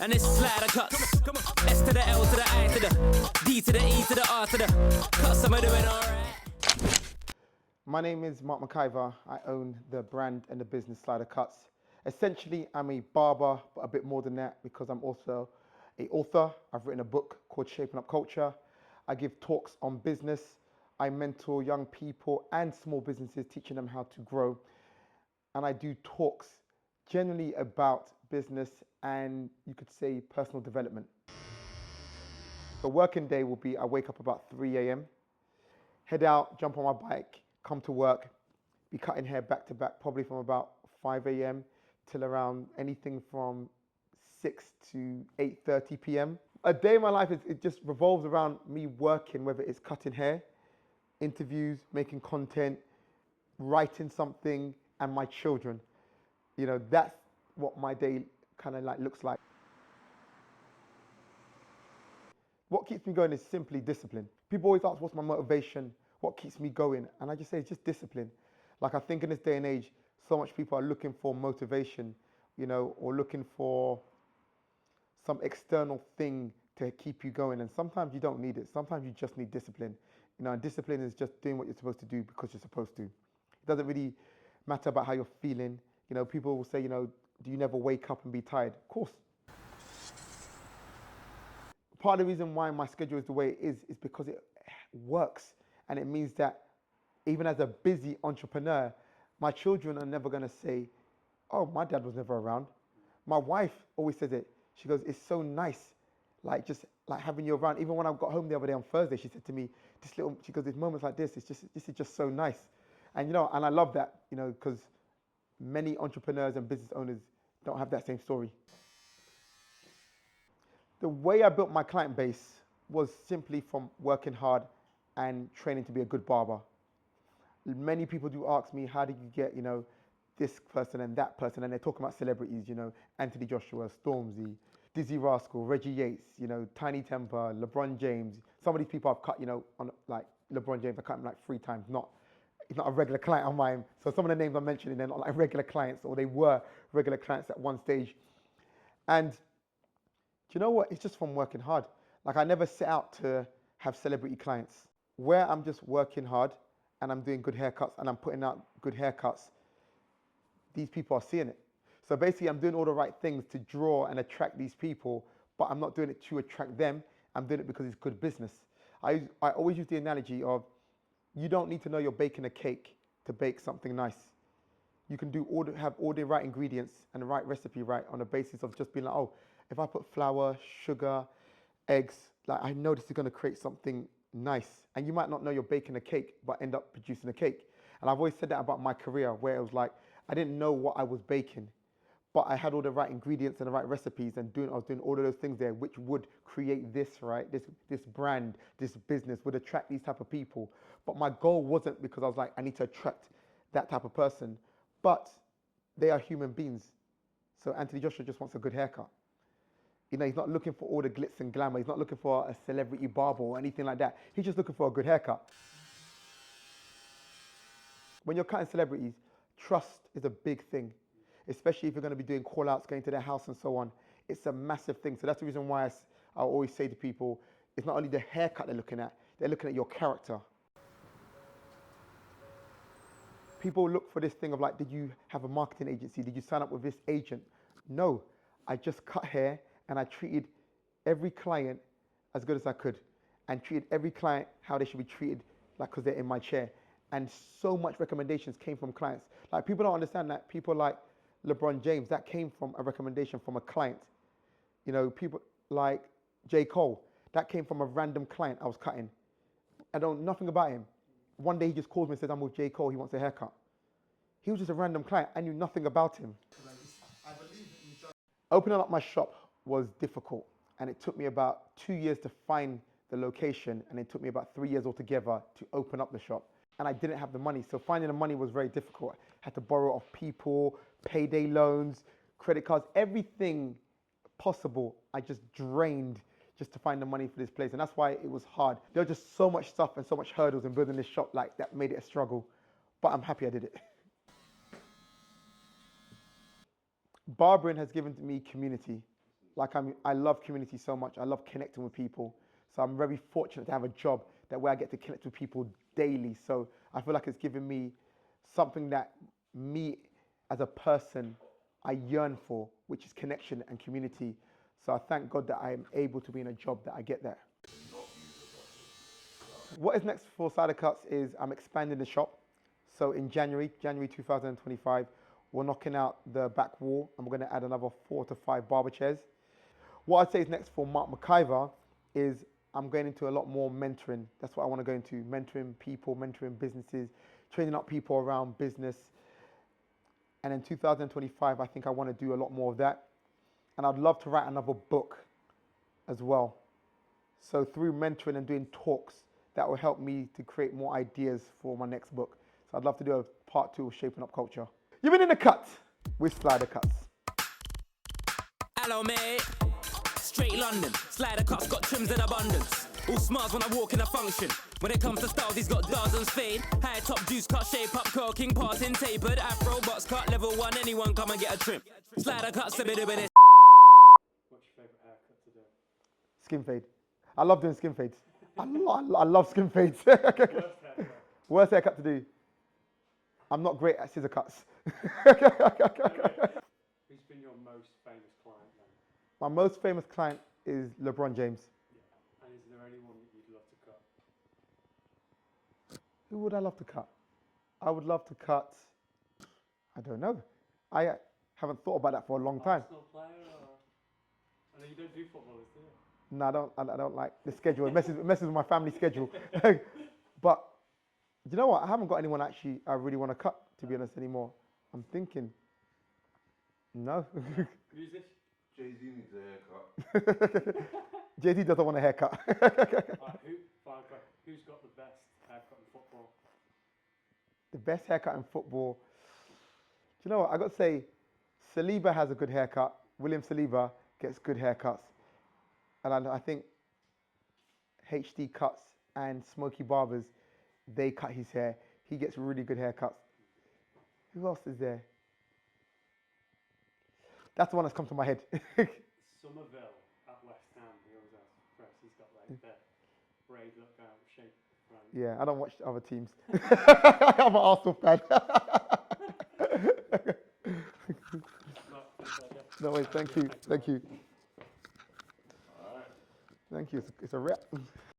And it's SliderCuts. S to the L to the I to the D to the E to the R to the cuts. Am I doing alright? My name is Mark Maciver. I own the brand and the business SliderCuts. Essentially, I'm a barber, but a bit more than that because I'm also an author. I've written a book called Shaping Up Culture. I give talks on business. I mentor young people and small businesses, teaching them how to grow. And I do talks generally about business and you could say personal development. The working day will be I wake up about 3 a.m., head out, jump on my bike, come to work, be cutting hair back to back, probably from about 5 a.m. till around anything from 6 to 8:30 p.m. A day in my life, it just revolves around me working, whether it's cutting hair, interviews, making content, writing something, and my children. You know, that's what my day kind of like looks like. What keeps me going is simply discipline. People always ask, what's my motivation? What keeps me going? And I just say, it's just discipline. Like I think in this day and age, so much people are looking for motivation, you know, or looking for some external thing to keep you going. And sometimes you don't need it. Sometimes you just need discipline. You know, and discipline is just doing what you're supposed to do because you're supposed to. It doesn't really matter about how you're feeling. You know, people will say, you know, do you never wake up and be tired? Of course. Part of the reason why my schedule is the way it is because it works. And it means that even as a busy entrepreneur, my children are never going to say, oh, my dad was never around. My wife always says it. She goes, it's so nice, like just like having you around. Even when I got home the other day on Thursday, she said to me, she goes, there's moments like this, this is just so nice. And, you know, and I love that, you know, because many entrepreneurs and business owners don't have that same story. The way I built my client base was simply from working hard and training to be a good barber. Many people do ask me, how did you get, you know, this person and that person? And they're talking about celebrities, you know, Anthony Joshua, Stormzy, Dizzy Rascal, Reggie Yates, you know, Tinie Tempah, LeBron James. Some of these people I've cut, you know, on like LeBron James, I cut him like 3 times. He's not a regular client of mine. So some of the names I'm mentioning, they're not like regular clients, or they were regular clients at one stage. And do you know what? It's just from working hard. Like I never set out to have celebrity clients. Where I'm just working hard and I'm doing good haircuts and I'm putting out good haircuts, these people are seeing it. So basically I'm doing all the right things to draw and attract these people, but I'm not doing it to attract them. I'm doing it because it's good business. I always use the analogy of, you don't need to know you're baking a cake to bake something nice. You can have all the right ingredients and the right recipe right on the basis of just being like, oh, if I put flour, sugar, eggs, like I know this is going to create something nice. And you might not know you're baking a cake, but end up producing a cake. And I've always said that about my career, where it was like, I didn't know what I was baking, but I had all the right ingredients and the right recipes and I was doing all of those things there, which would create this, right? This brand, this business would attract these type of people. But my goal wasn't because I was like, I need to attract that type of person, but they are human beings. So Anthony Joshua just wants a good haircut. You know, he's not looking for all the glitz and glamour. He's not looking for a celebrity barber or anything like that. He's just looking for a good haircut. When you're cutting celebrities, trust is a big thing, especially if you're going to be doing call-outs, going to their house and so on. It's a massive thing. So that's the reason why I always say to people, it's not only the haircut they're looking at your character. People look for this thing of like, did you have a marketing agency? Did you sign up with this agent? No, I just cut hair and I treated every client as good as I could and treated every client how they should be treated, like because they're in my chair. And so much recommendations came from clients. Like people don't understand that people like LeBron James, that came from a recommendation from a client. You know, people like J. Cole, that came from a random client I was cutting. I don't know nothing about him. One day he just calls me and says, I'm with J. Cole, he wants a haircut. He was just a random client. I knew nothing about him. Opening up my shop was difficult, and it took me about 2 years to find the location, and it took me about 3 years altogether to open up the shop. And I didn't have the money, so finding the money was very difficult. I had to borrow off people, payday loans, credit cards, everything possible. I just drained just to find the money for this place, and that's why it was hard. There was just so much stuff and so much hurdles in building this shop, like that made it a struggle. But I'm happy I did it. Barbering has given me community. Like I love community so much. I love connecting with people. So I'm very fortunate to have a job where I get to connect with people daily. So I feel like it's given me something that me as a person, I yearn for, which is connection and community. So I thank God that I am able to be in a job that I get that. What is next for SliderCuts is I'm expanding the shop. So in January 2025, we're knocking out the back wall and we're going to add another 4 to 5 barber chairs. What I'd say is next for Mark Maciver is I'm going into a lot more mentoring. That's what I want to go into, mentoring people, mentoring businesses, training up people around business. And in 2025, I think I want to do a lot more of that. And I'd love to write another book as well. So through mentoring and doing talks, that will help me to create more ideas for my next book. So I'd love to do a part 2 of Shaping Up Culture. You've been in the cut with SliderCuts. Hello, mate. Straight London. SliderCuts got trims in abundance. All smiles when I walk in a function. When it comes to styles, he's got dozens fade. High top, juice cut, shape up, curking, parting, tapered, afro, box cut, level 1. Anyone come and get a trim. SliderCuts, a bit of it. What's your favourite haircut to do? Skin fade. I love doing skin fades. I love skin fades. Worst haircut? Worst haircut to do. I'm not great at scissor cuts. Who's been your most famous client then? My most famous client is LeBron James. Yeah. And is there anyone that you'd love to cut? Who would I love to cut? I would love to cut, I don't know. I haven't thought about that for a long time. Arsenal player or? I know you don't do footballers, do you? No, I don't like the schedule. It messes with my family schedule. But you know what? I haven't got anyone actually I really want to cut, to be honest, anymore. I'm thinking, no. Music? Jay-Z needs a haircut. Jay-Z doesn't want a haircut. Who's got the best haircut in football? The best haircut in football. Do you know what? I got to say, Saliba has a good haircut. William Saliba gets good haircuts. And I think HD Cuts and Smokey Barbers, they cut his hair. He gets really good haircuts. Who else is there? That's the one that's come to my head. Somerville at West Ham, he always has press. He's got like the braid look out, shape. Right. Yeah, I don't watch other teams. I'm an Arsenal fan. No way, thank you. Thank you. Thank you. It's a wrap.